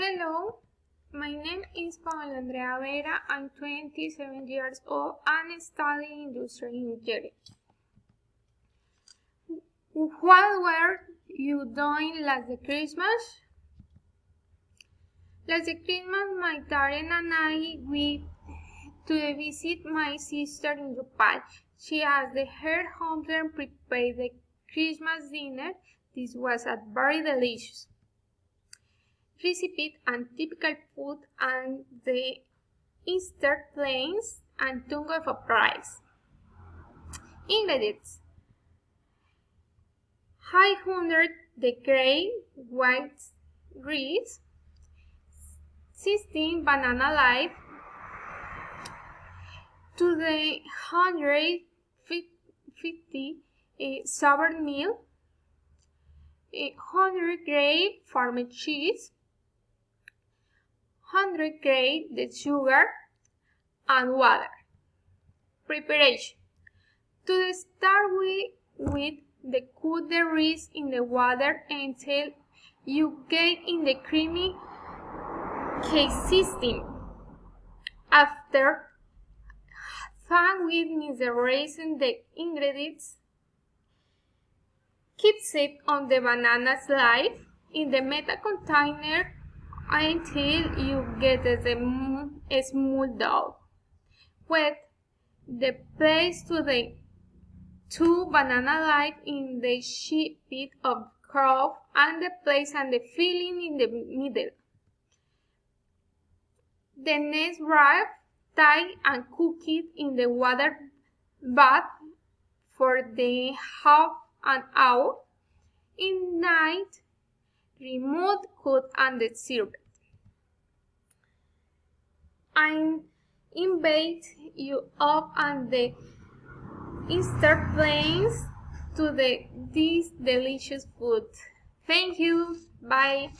Hello, my name is paola-vera. I'm 27 years old and studying industrial engineering. What were you doing last Christmas? Last Christmas, my daughter and I went to visit my sister in Japan. She asked her husband to prepare the Christmas dinner. This was very delicious recipe and typical food, and the Easter plains and tongue of a prize. Ingredients: 500 the gray white rice, 16 banana leaf, to the 150 sour milk, 100 grade farmed cheese, 100 grade the sugar, and water. Preparation: to start with cook the rice in the water until you get in the creamy consistency. After fan with the rice and the ingredients, keep safe on the banana leaf in the metal container until you get the smooth dough. Wet the place to the 2 banana leaf in the sheet of crop and place and the filling in the middle. The next wrap, tie and cook it in the water bath for the half an hour. In night, remove cut and serve it. I invite you up on the Easter plains to this delicious food. Thank you. Bye.